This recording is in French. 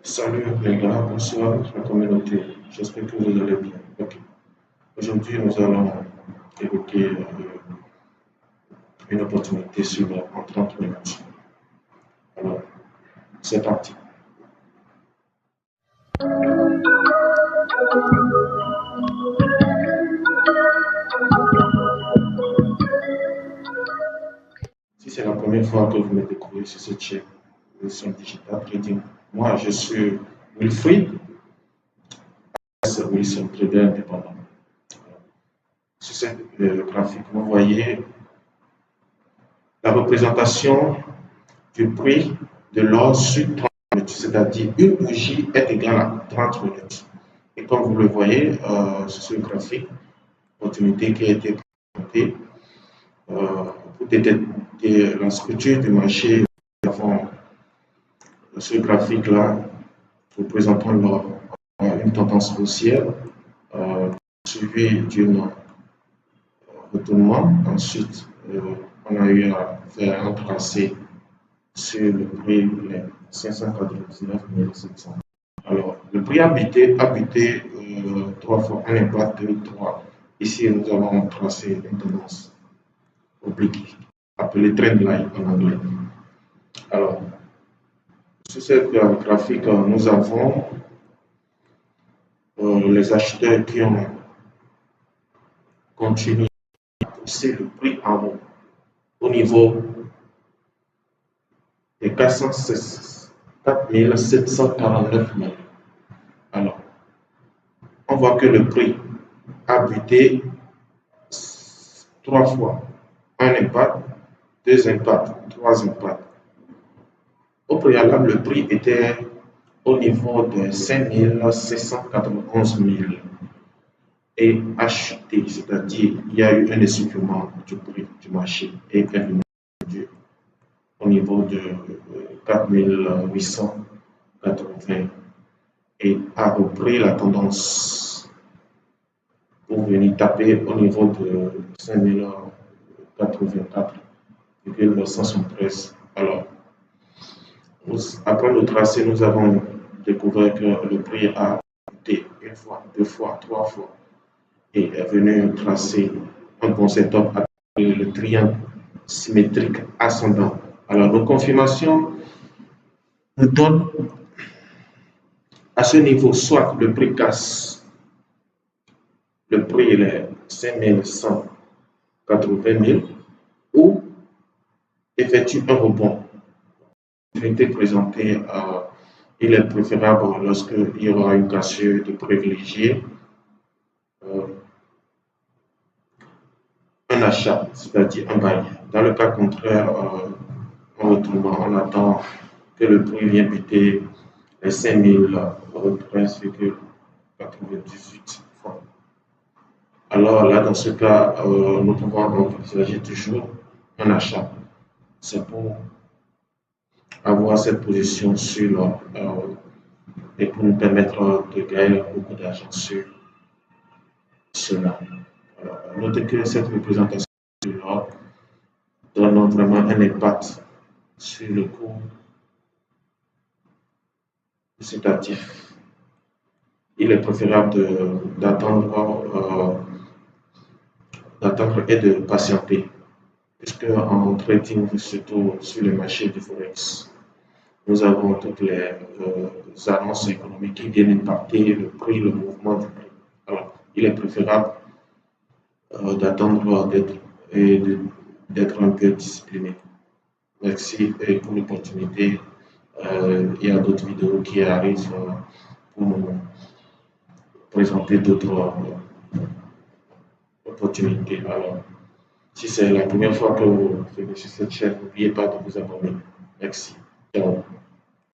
Salut les gars, bonsoir la communauté. J'espère que vous allez bien. Ok. Aujourd'hui, nous allons évoquer une opportunité sur en 30 minutes. Alors, c'est parti. Si c'est la première fois que vous me découvrez sur cette chaîne, Mission Digital Trading, moi je suis Wilfried, Wilson, trader indépendant. Sur cette graphique, vous voyez la représentation du prix de l'or sur 30 minutes, c'est-à-dire une bougie est égale à 30 minutes. Et comme vous le voyez sur ce graphique, l'opportunité qui a été présentée pour détecter la structure du marché, nous avons ce graphique-là représentant une tendance haussière suivie d'un retournement. Ensuite, on a eu à faire un tracé sur le prix 599 700. Alors, le prix a buté 3 fois, un impact de 3. Ici, nous avons tracé une tendance oblique, appelée trendline en anglais. Alors, sur cette graphique, nous avons les acheteurs qui ont continué à pousser le prix en haut au niveau des 4 749 000. Alors, on voit que le prix a buté 3 fois. Un impact, 2 impacts, 3 impacts. Au préalable, le prix était au niveau de 5 791 000 et a chuté, c'est-à-dire il y a eu un essoufflement du prix du marché et est venu au niveau de 4 880 et a repris la tendance pour venir taper au niveau de 5 084,113. Alors, après le tracé, nous avons découvert que le prix a été une fois, 2 fois, 3 fois et est venu tracer un bon setup appelé le triangle symétrique ascendant. Alors, nos confirmations nous donnent à ce niveau soit le prix casse, le prix est 5 180 000 ou effectue un rebond. Il a été présenté, il est préférable lorsqu'il y aura une cassure de privilégier un achat, c'est-à-dire un bail. Dans le cas contraire, en retournant, on attend que le prix vienne buter les 5013,98 francs. Alors là, dans ce cas, nous pouvons envisager toujours un achat. C'est pour avoir cette position sur et pour nous permettre de gagner beaucoup d'argent sur cela. Notez que cette représentation de l'or donne vraiment un impact sur le cours de cet actif. Il est préférable d'attendre et de patienter, puisque en trading, surtout sur le marché du Forex, nous avons toutes les annonces économiques qui viennent impacter le prix, le mouvement du prix. Alors, il est préférable d'attendre d'être un peu discipliné. Merci pour l'opportunité. Il y a d'autres vidéos qui arrivent pour nous présenter d'autres opportunités. Alors, si c'est la première fois que vous venez sur cette chaîne, n'oubliez pas de vous abonner. Merci. Ciao.